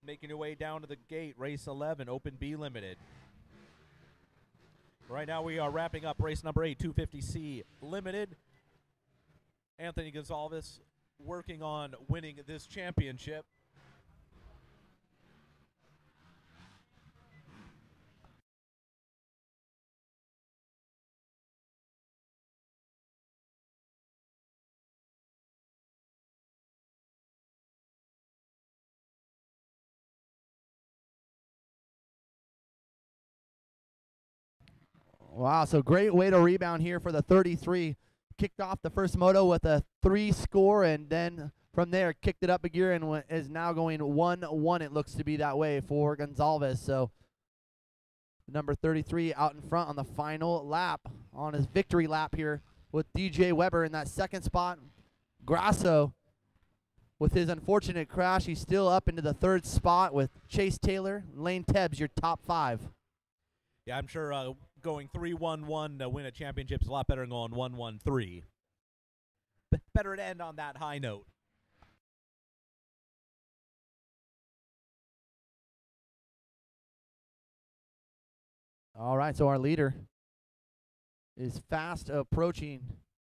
making your way down to the gate, race 11, Open B Limited. Right now we are wrapping up race number 8, 250C Limited. Anthony Gonzalez working on winning this championship. Wow, so great way to rebound here for the 33. Kicked off the first moto with a 3 score, and then from there kicked it up a gear and is now going 1-1. It looks to be that way for Gonzalez. So number 33 out in front on the final lap, on his victory lap here with DJ Weber in that second spot. Grasso, with his unfortunate crash, he's still up into the third spot with Chase Taylor, Lane Tebbs, your top 5. Yeah, I'm sure going 3-1-1 to win a championship is a lot better than going 1-1-3. Better to end on that high note. All right, so our leader is fast approaching.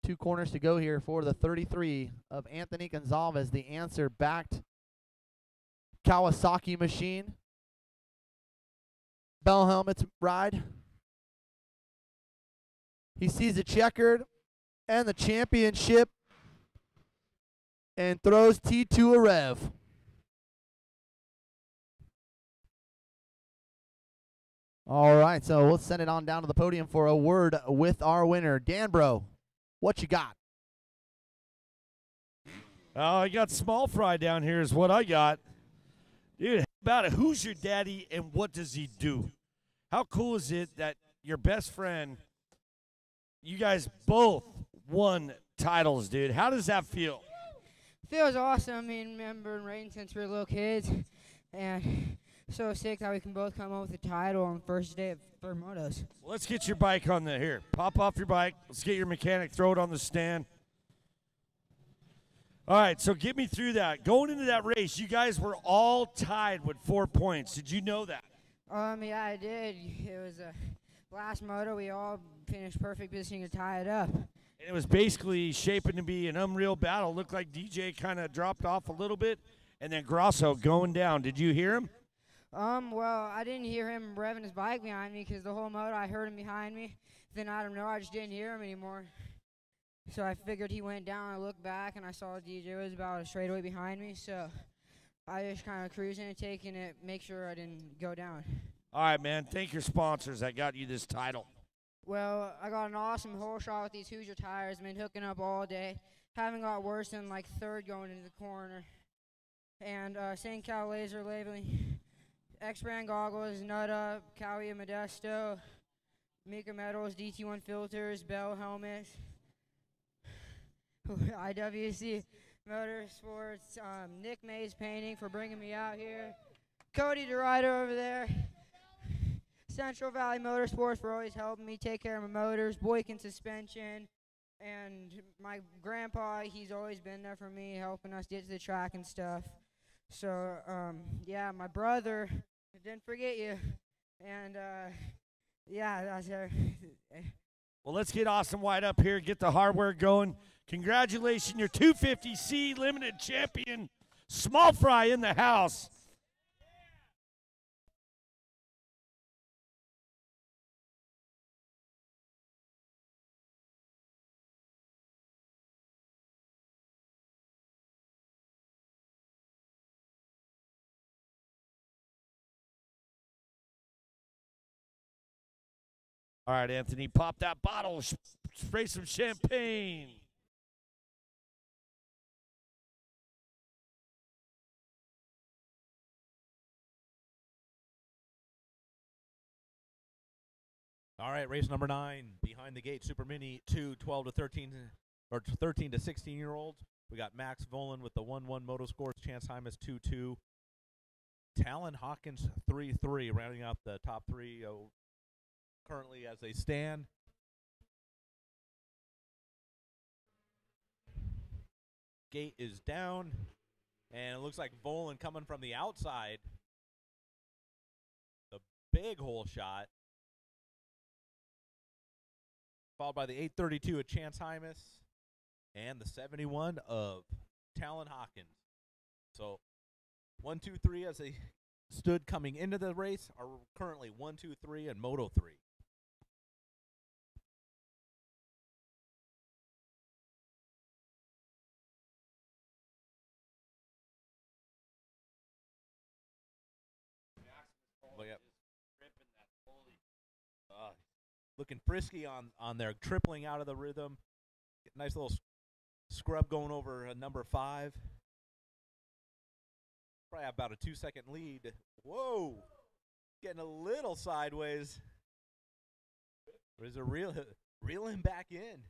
2 corners to go here for the 33 of Anthony Gonzalez, the Answer-backed Kawasaki machine. Bell helmets ride. He sees the checkered and the championship and throws T2 a rev. All right, so we'll send it on down to the podium for a word with our winner. Dan Bro, what you got? I got small fry down here is what I got. Dude, how about it? Who's your daddy and what does he do? How cool is it that your best friend, you guys both won titles, dude? How does that feel? Feels awesome. I mean, remember racing since we were little kids, and so sick that we can both come up with a title on the first day of third motos. Well, let's get your bike on the here. Pop off your bike. Let's get your mechanic. Throw it on the stand. All right, so get me through that. Going into that race, you guys were all tied with 4 points. Did you know that? Yeah, I did. It was a last moto. We all finished perfect position to tie it up. And it was basically shaping to be an unreal battle. Looked like DJ kind of dropped off a little bit, and then Grasso going down. Did you hear him? Well, I didn't hear him revving his bike behind me because the whole moto I heard him behind me. Then I don't know, I just didn't hear him anymore. So I figured he went down. I looked back and I saw DJ was about a straightaway behind me. So I just kind of cruising and taking it, make sure I didn't go down. All right, man. Thank your sponsors that got you this title. Well, I got an awesome hole shot with these Hoosier tires. Been hooking up all day. Haven't got worse than like third going into the corner. And St. Cal laser labeling. X-Brand goggles, Nut Up, Cowie Modesto, Mika Metals, DT1 filters, Bell helmets, IWC Motorsports, Nick Mays Painting for bringing me out here, Cody DeRider over there, Central Valley Motorsports for always helping me take care of my motors, Boykin Suspension, and my grandpa, he's always been there for me, helping us get to the track and stuff. So, yeah, my brother, didn't forget you. And, yeah, that's her. Well, let's get Austin White up here, get the hardware going. Congratulations, your 250C Limited Champion, Small Fry in the house. All right, Anthony, pop that bottle, spray some champagne. All right, race number 9, behind the gate, Supermini 2, 12 to 13, or 13 to 16-year-olds. We got Max Volan with the 1-1 moto scores, Chance Hymas 2-2, Talon Hawkins 3-3, rounding out the top 3 currently as they stand. Gate is down, and it looks like Volan coming from the outside big hole shot. Followed by the 832 of Chance Hymas and the 71 of Talon Hawkins. So 1, 2, 3 as they stood coming into the race are currently 1, 2, 3 and Moto 3. Look at looking frisky on there, tripling out of the rhythm. Nice little scrub going over number 5. Probably have about a 2-second lead. Whoa, getting a little sideways. There's a reel him back in.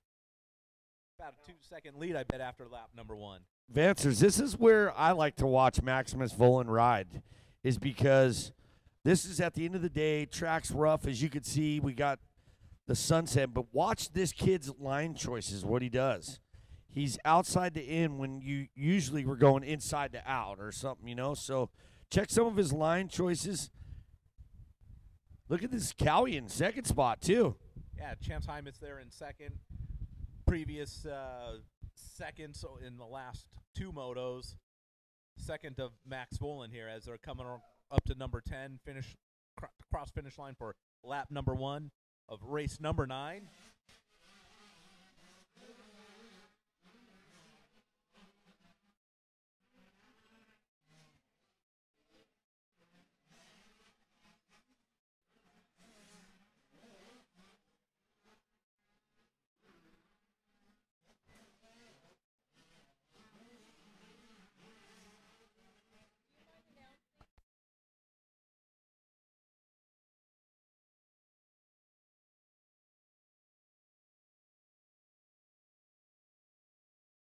About a 2-second lead, I bet, after lap number 1. Vancers, this is where I like to watch Maximus Volan ride, is because this is at the end of the day, track's rough, as you can see. We got the sunset, but watch this kid's line choices, what he does. He's outside to in when you usually were going inside to out or something, you know. So check some of his line choices. Look at this Cowie in second spot, too. Yeah, Chance Hymas there in second. Previous seconds in the last 2 motos. Second of Max Volan here as they're coming up to number 10, cross finish line for lap number 1 of race number 9.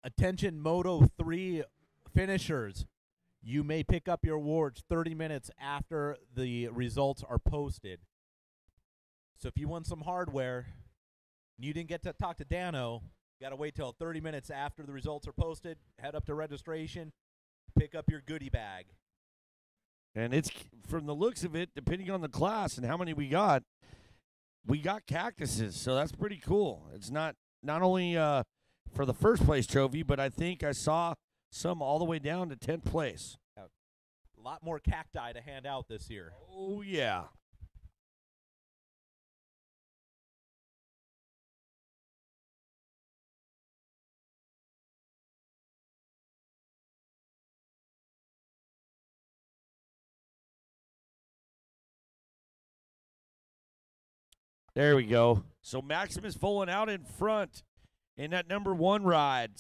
Attention Moto 3 finishers. You may pick up your awards 30 minutes after the results are posted. So if you won some hardware and you didn't get to talk to Dano, you got to wait till 30 minutes after the results are posted. Head up to registration, pick up your goodie bag. And it's, from the looks of it, depending on the class and how many we got cactuses, so that's pretty cool. It's not only for the first place trophy, but I think I saw some all the way down to 10th place. A lot more cacti to hand out this year. Oh, yeah. There we go. So Maximus Volan out in front in that number 1 ride.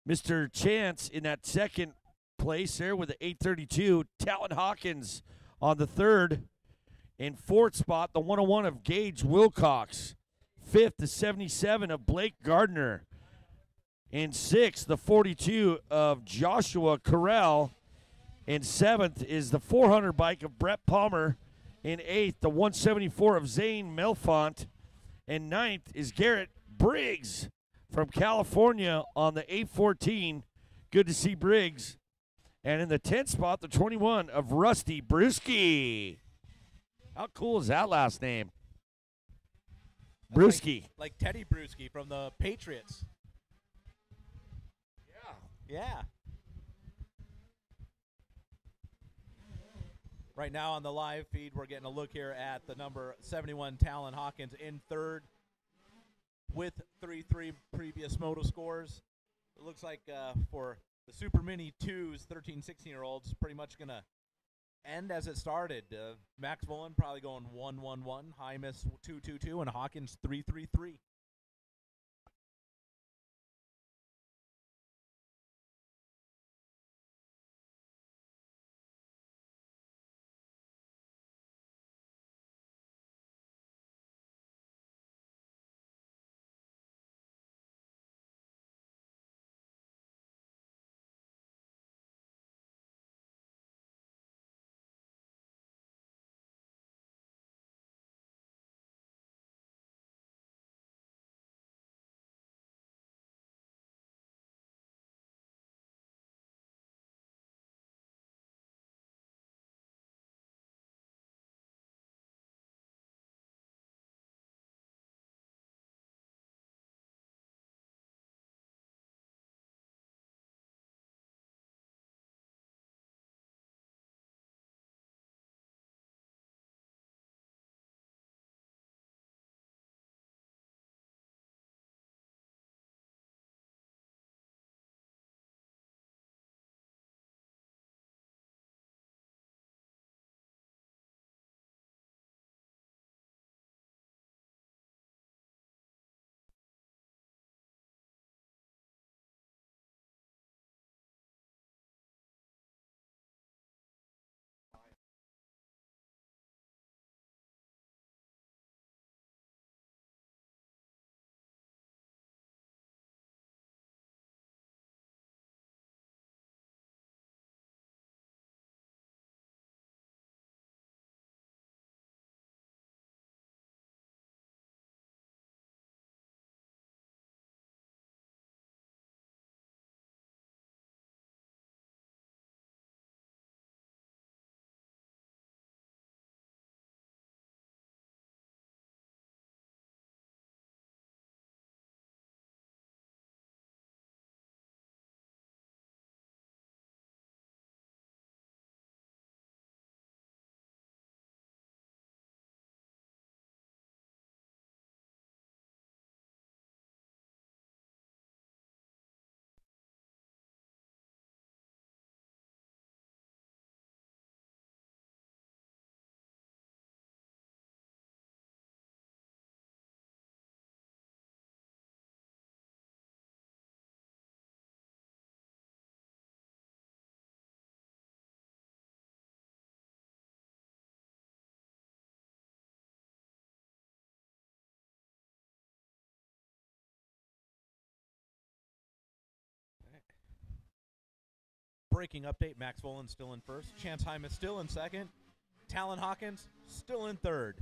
Mr. Chance in that second place there with the 832. Talon Hawkins on the 3rd. In 4th spot, the 101 of Gage Wilcox. 5th, the 77 of Blake Gardner. In 6th, the 42 of Joshua Carell. In 7th is the 400 bike of Brett Palmer. In 8th, the 174 of Zane Melfont. And 9th is Garrett Briggs from California on the 814. Good to see Briggs. And in the 10th spot, the 21 of Rusty Brewski. How cool is that last name? Brewski. Like Teddy Brewski from the Patriots. Yeah. Right now on the live feed, we're getting a look here at the number 71 Talon Hawkins in 3rd with 3-3 previous moto scores. It looks like for the Supermini 2s, 13, 16-year-olds, pretty much going to end as it started. Max Volan probably going 1-1-1, Hymas 2-2-2, and Hawkins 3-3-3. breaking update, Max Volan still in first. Chance Hymas still in second. Talon Hawkins still in third.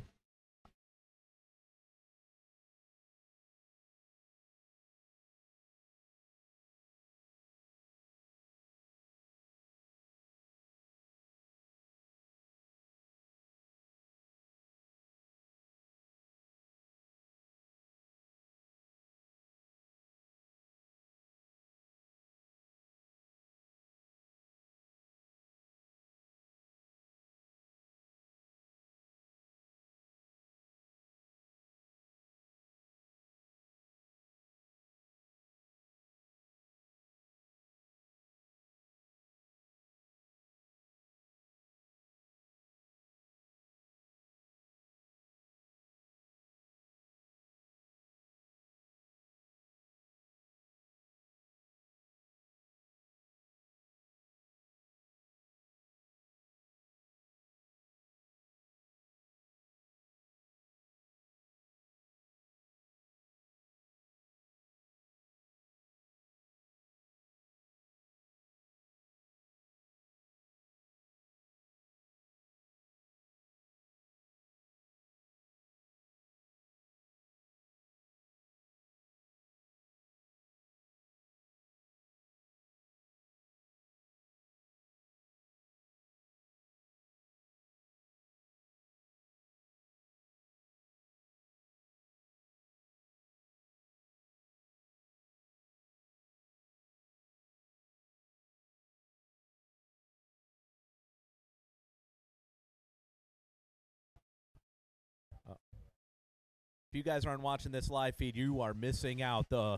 If you guys aren't watching this live feed, you are missing out. The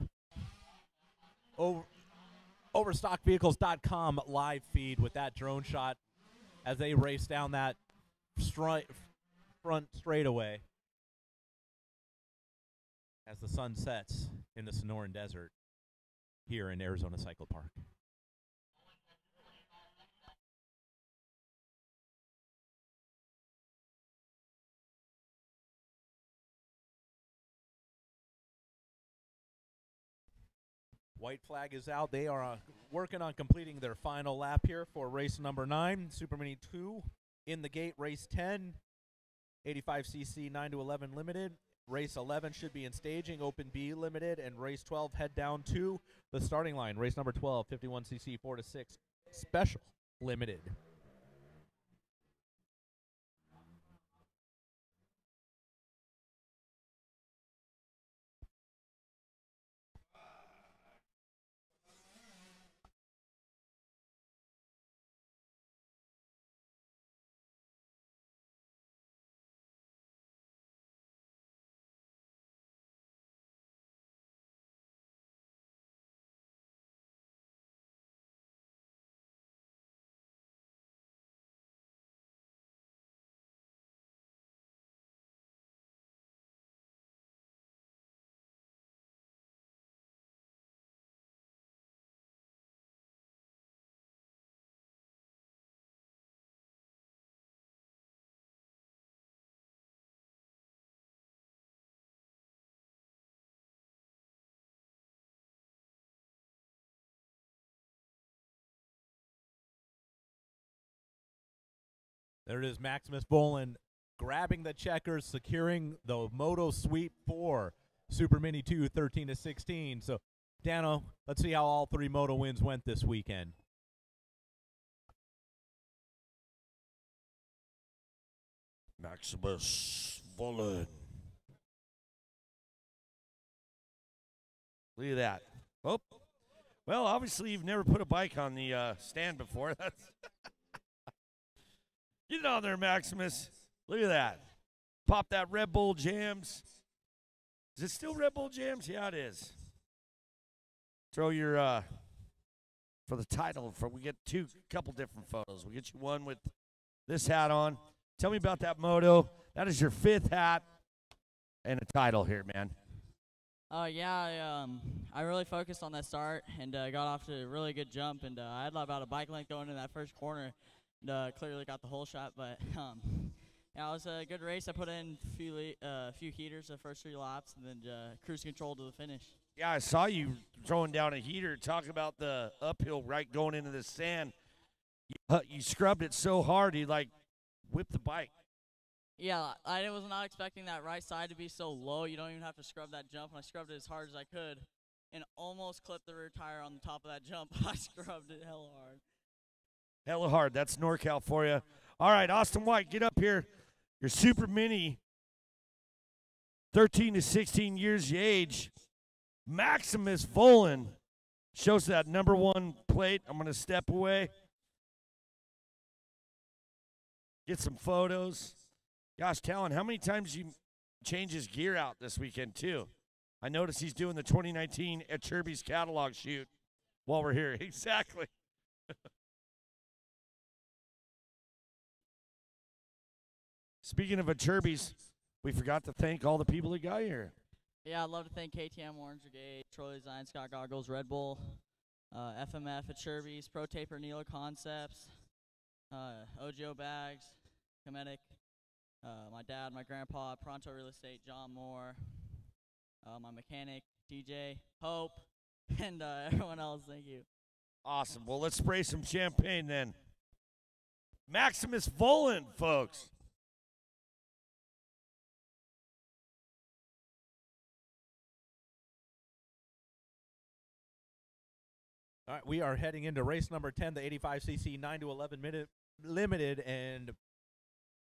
Overstockvehicles.com live feed with that drone shot as they race down that front straightaway as the sun sets in the Sonoran Desert here in Arizona Cycle Park. White flag is out. They are working on completing their final lap here for race number 9. Supermini 2 in the gate, race 10. 85cc 9 to 11 limited. Race 11 should be in staging, Open B limited. And race 12 head down to the starting line. Race number 12, 51cc 4 to 6 special limited. There it is, Maximus Volan grabbing the checkers, securing the Moto Sweep 4, Supermini 2, 13 to 16. So, Dano, let's see how all 3 Moto wins went this weekend. Maximus Volan. Look at that. Oh, well, obviously you've never put a bike on the stand before. That's get on there, Maximus. Look at that. Pop that Red Bull Jams. Is it still Red Bull Jams? Yeah, it is. Throw your for the title. We get couple different photos. We get you one with this hat on. Tell me about that moto. That is your 5th hat and a title here, man. Yeah, I really focused on that start and got off to a really good jump, and I had about a bike length going in that first corner, and clearly got the whole shot. But yeah, it was a good race. I put in a few heaters the first 3 laps, and then cruise control to the finish. Yeah, I saw you throwing down a heater. Talk about the uphill right going into the sand. You scrubbed it so hard, he like whipped the bike. Yeah, I was not expecting that right side to be so low. You don't even have to scrub that jump, and I scrubbed it as hard as I could and almost clipped the rear tire on the top of that jump. I scrubbed it hella hard. Hella hard. That's NorCal for you. All right, Austin White, get up here. Your super mini, 13 to 16 years of age. Maximus Volan shows that number 1 plate. I'm going to step away. Get some photos. Gosh, Talon, how many times you change his gear out this weekend, too? I noticed he's doing the 2019 at Chirby's catalog shoot while we're here. Exactly. Speaking of Chirby's, we forgot to thank all the people that got here. Yeah, I'd love to thank KTM, Orange Brigade, Troy Design, Scott Goggles, Red Bull, FMF at Chirby's, Pro Taper, Nilo Concepts, OGO Bags, Cometic, my dad, my grandpa, Pronto Real Estate, John Moore, my mechanic, DJ, Hope, and everyone else. Thank you. Awesome. Well, let's spray some champagne then. Maximus Volan, folks. All right, we are heading into race number 10, the 85cc 9 to 11 minute limited, and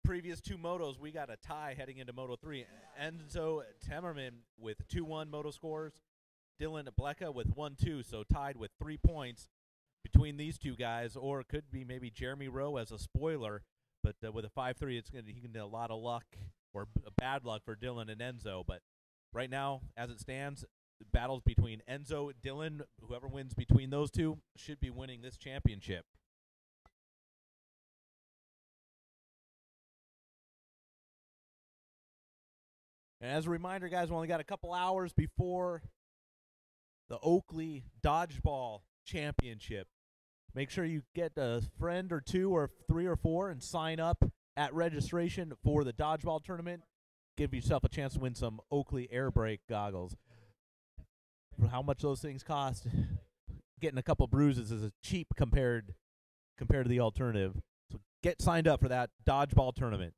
previous 2 motos, we got a tie heading into Moto 3. Enzo Temmerman with 2-1 moto scores, Dylan Blecka with 1-2, so tied with 3 points between these 2 guys, or it could be maybe Jeremy Rowe as a spoiler, but with a 5-3, he can get a lot of luck, or bad luck for Dylan and Enzo, but right now, as it stands, the battles between Enzo, Dylan, whoever wins between those 2 should be winning this championship. And as a reminder, guys, we only got a couple hours before the Oakley Dodgeball Championship. Make sure you get a friend or 2 or 3 or 4 and sign up at registration for the Dodgeball Tournament. Give yourself a chance to win some Oakley air brake goggles. For how much those things cost, getting a couple bruises is cheap compared to the alternative. So get signed up for that Dodgeball Tournament.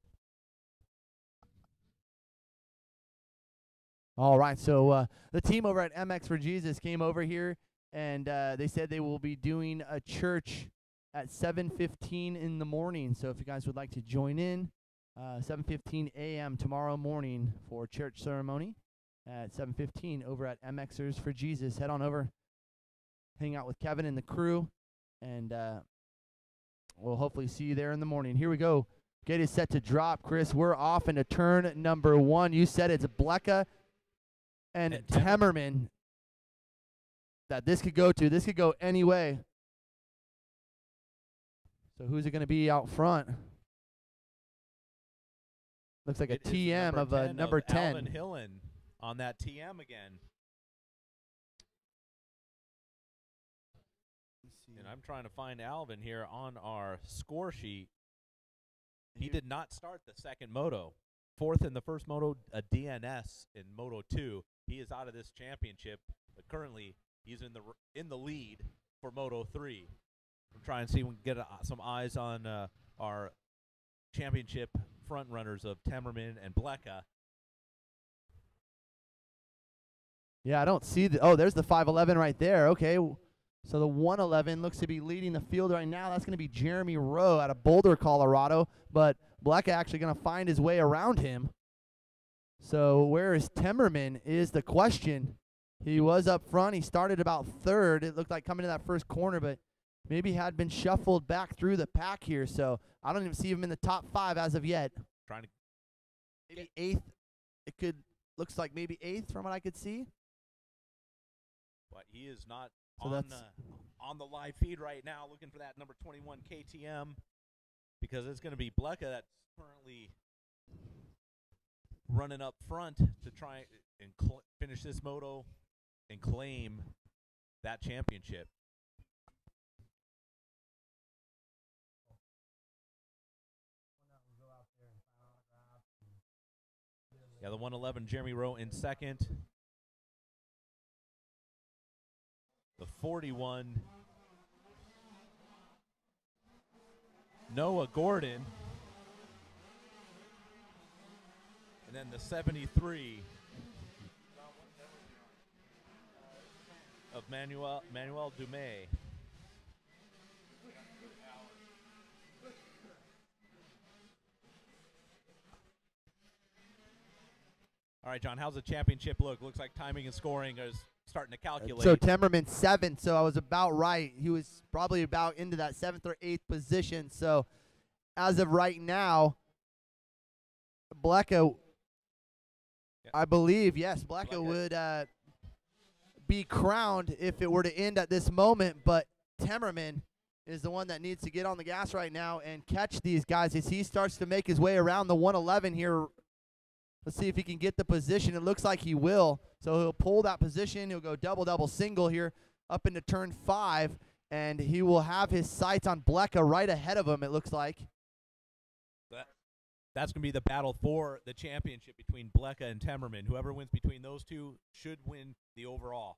All right, so the team over at MX for Jesus came over here, and they said they will be doing a church at 7:15 in the morning. So if you guys would like to join in, 7:15 a.m. tomorrow morning for church ceremony at 7:15 over at MXers for Jesus. Head on over, hang out with Kevin and the crew, and we'll hopefully see you there in the morning. Here we go. Gate is set to drop, Chris. We're off into turn number 1. You said it's Blecka and Temmerman that this could go to. This could go any way. So who's it going to be out front? Looks like a TM of a number 10. Alvin Hillen on that TM again. And I'm trying to find Alvin here on our score sheet. He did not start the second moto. 4th in the first moto, a DNS in Moto 2. He is out of this championship, but currently he's in the lead for Moto 3. I'm trying to see if we can get some eyes on our championship front runners of Temmerman and Blecka. Yeah, I don't see the. Oh, there's the 511 right there. Okay, so the 111 looks to be leading the field right now. That's going to be Jeremy Rowe out of Boulder, Colorado. But Blecka actually going to find his way around him. So where is Temmerman is the question. He was up front. He started about 3rd. It looked like coming to that first corner, but maybe had been shuffled back through the pack here. So I don't even see him in the top 5 as of yet. Trying to maybe 8th. It could looks like maybe 8th from what I could see. But he is not so on the live feed right now looking for that number 21 KTM, because it's going to be Blecka that's currently running up front to try and finish this moto and claim that championship. Yeah, the 111 Jeremy Rowe in 2nd. The 41 Noah Gordon. And then the 73 of Manuel Dumais. All right, John, how's the championship look? Looks like timing and scoring is starting to calculate. So Temmerman 7th, so I was about right. He was probably about into that 7th or 8th position. So as of right now, Blecka, I believe, yes, Blecka would be crowned if it were to end at this moment, but Temmerman is the one that needs to get on the gas right now and catch these guys as he starts to make his way around the 111 here. Let's see if he can get the position. It looks like he will. So he'll pull that position. He'll go double, single here up into turn 5, and he will have his sights on Blecka right ahead of him, it looks like. That's going to be the battle for the championship between Blecka and Temmerman. Whoever wins between those two should win the overall.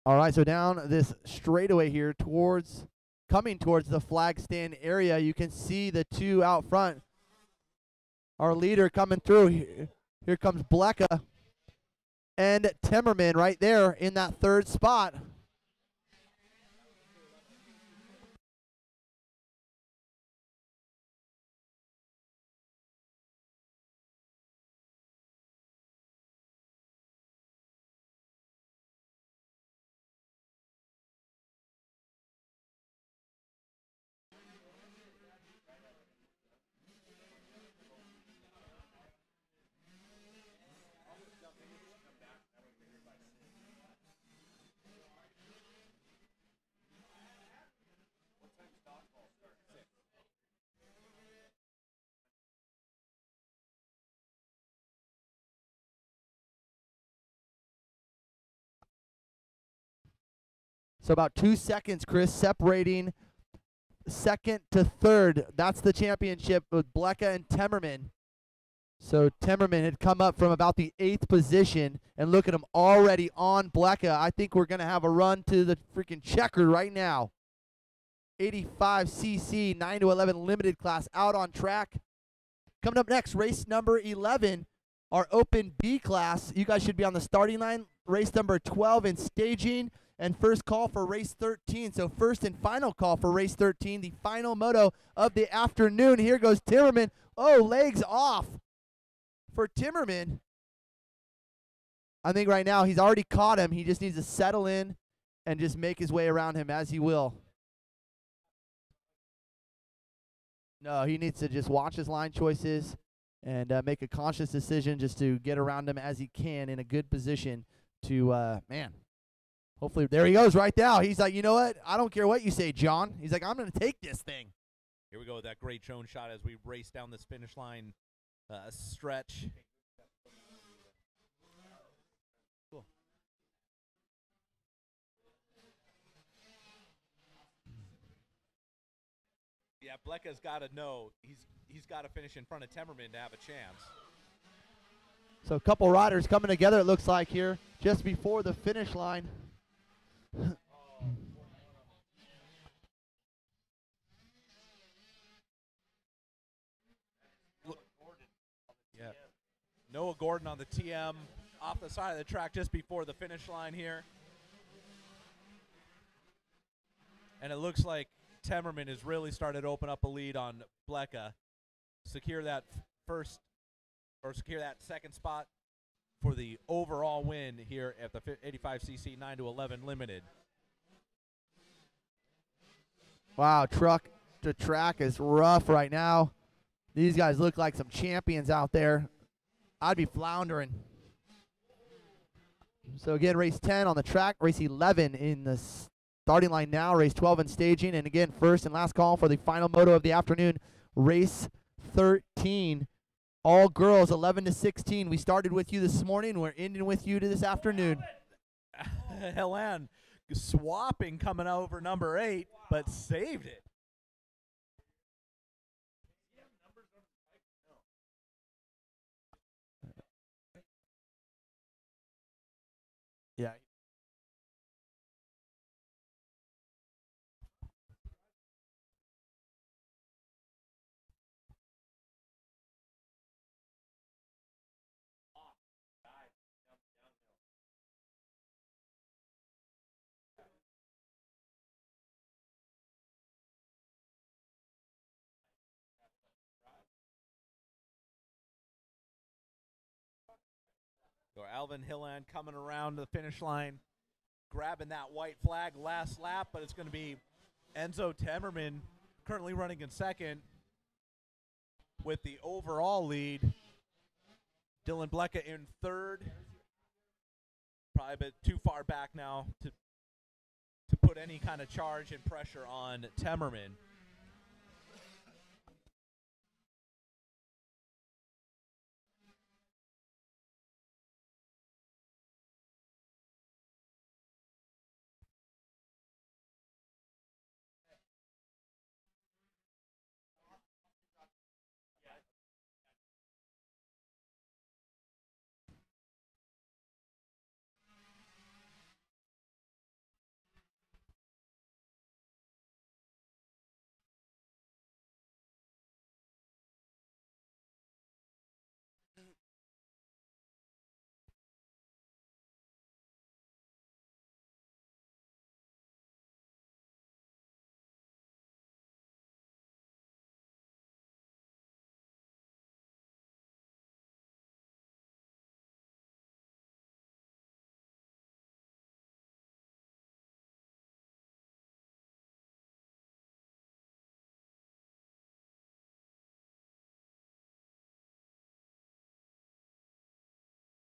All right, so down this straightaway here coming towards the flag stand area, you can see the two out front. Our leader coming through. Here comes Blecka and Temmerman right there in that 3rd spot. So about 2 seconds, Chris, separating 2nd to 3rd. That's the championship with Blecka and Temmerman. So Temmerman had come up from about the 8th position, and look at him already on Blecka. I think we're going to have a run to the freaking checker right now. 85cc 9 to 11 limited class out on track. Coming up next, race number 11, our Open B class. You guys should be on the starting line. Race number 12 in staging. And first call for race 13. So first and final call for race 13, the final moto of the afternoon. Here goes Timmerman. Oh, legs off for Timmerman. I think right now he's already caught him. He just needs to settle in and just make his way around him as he will. No, he needs to just watch his line choices and make a conscious decision just to get around him as he can in a good position to, hopefully, there he goes right now. He's like, you know what? I don't care what you say, John. He's like, I'm going to take this thing. Here we go with that great drone shot as we race down this finish line stretch. Cool. Yeah, Blecka's got to know he's got to finish in front of Temmerman to have a chance. So a couple riders coming together, it looks like here, just before the finish line. Yeah. Noah Gordon on the TM off the side of the track just before the finish line here. And it looks like Temmerman has really started to open up a lead on Blecka. Secure that second spot for the overall win here at the 85cc 9 to 11 limited. Wow, truck to track is rough right now. These guys look like some champions out there. I'd be floundering. So again, race 10 on the track, race 11 in the starting line now, race 12 in staging, and again, first and last call for the final moto of the afternoon, race 13. All girls, 11 to 16. We started with you this morning. We're ending with you to this afternoon. Helen swapping coming over number 8, but saved it. Yeah. So Alvin Hilland coming around the finish line, grabbing that white flag last lap, but it's going to be Enzo Temmerman currently running in second with the overall lead. Dylan Blecka in third. Probably a bit too far back now to put any kind of charge and pressure on Temmerman.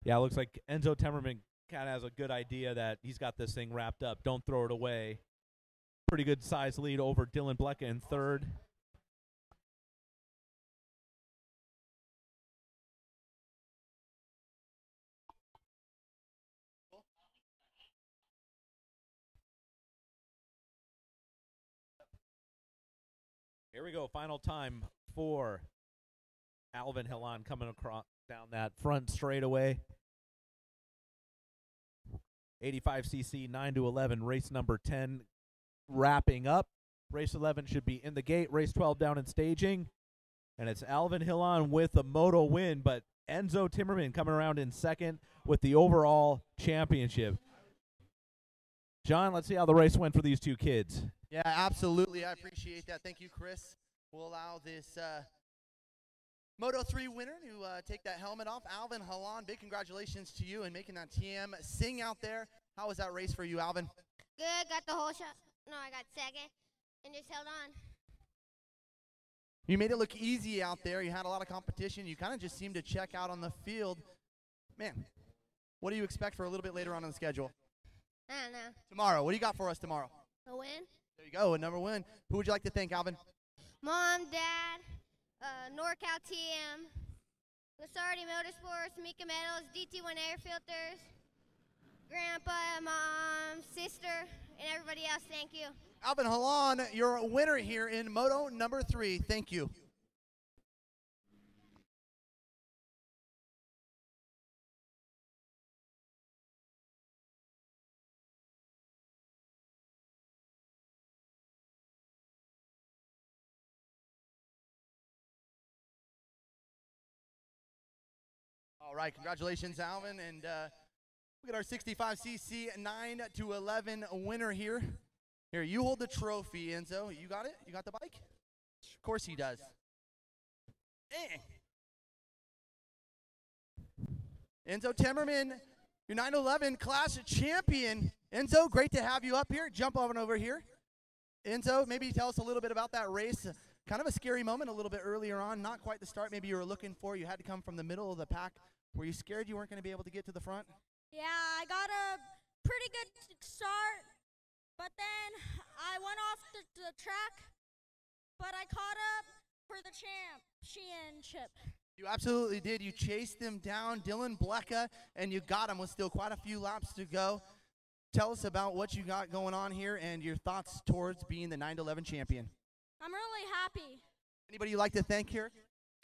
Yeah, it looks like Enzo Temmerman kind of has a good idea that he's got this thing wrapped up. Don't throw it away. Pretty good size lead over Dylan Blecka in third. Here we go, final time for Alvin Hilland coming across down that front straightaway. 85cc 9 to 11, race number 10 wrapping up. Race 11 should be in the gate. Race 12 down in staging. And it's Alvin Hilland with the moto win, but Enzo Timmerman coming around in second with the overall championship. John, let's see how the race went for these two kids. Yeah, absolutely. I appreciate that. Thank you, Chris. We'll allow this Moto 3 winner to take that helmet off. Alvin Hilland, big congratulations to you and making that TM sing out there. How was that race for you, Alvin? Good, got the whole shot. No, I got second and just held on. You made it look easy out there. You had a lot of competition. You kind of just seemed to check out on the field. Man, what do you expect for a little bit later on in the schedule? I don't know. Tomorrow, what do you got for us tomorrow? A win? There you go, a number one. Who would you like to thank, Alvin? Mom, Dad, NorCal TM, Lasardi Motorsports, Mika Metals, DT1 Air Filters, Grandpa, Mom, sister, and everybody else. Thank you. Alvin Hilland, you're a winner here in Moto number 3. Thank you. All right, congratulations, Alvin, and we got our 65cc 9 to 11 winner here. Here, you hold the trophy, Enzo. You got it? You got the bike? Of course he does. Enzo Temmerman, your 911 class champion. Enzo, great to have you up here. Jump on over here. Enzo, maybe tell us a little bit about that race. Kind of a scary moment a little bit earlier on, not quite the start maybe you were looking for. You had to come from the middle of the pack. Were you scared you weren't going to be able to get to the front? Yeah, I got a pretty good start, but then I went off the track, but I caught up for the championship. You absolutely did. You chased them down, Dylan Blecka, and you got him with still quite a few laps to go. Tell us about what you got going on here and your thoughts towards being the 9-11 champion. I'm really happy. Anybody you'd like to thank here?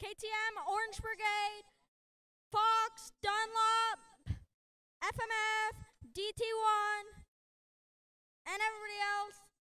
KTM, Orange Brigade, Fox, Dunlop, FMF, DT1, and everybody else.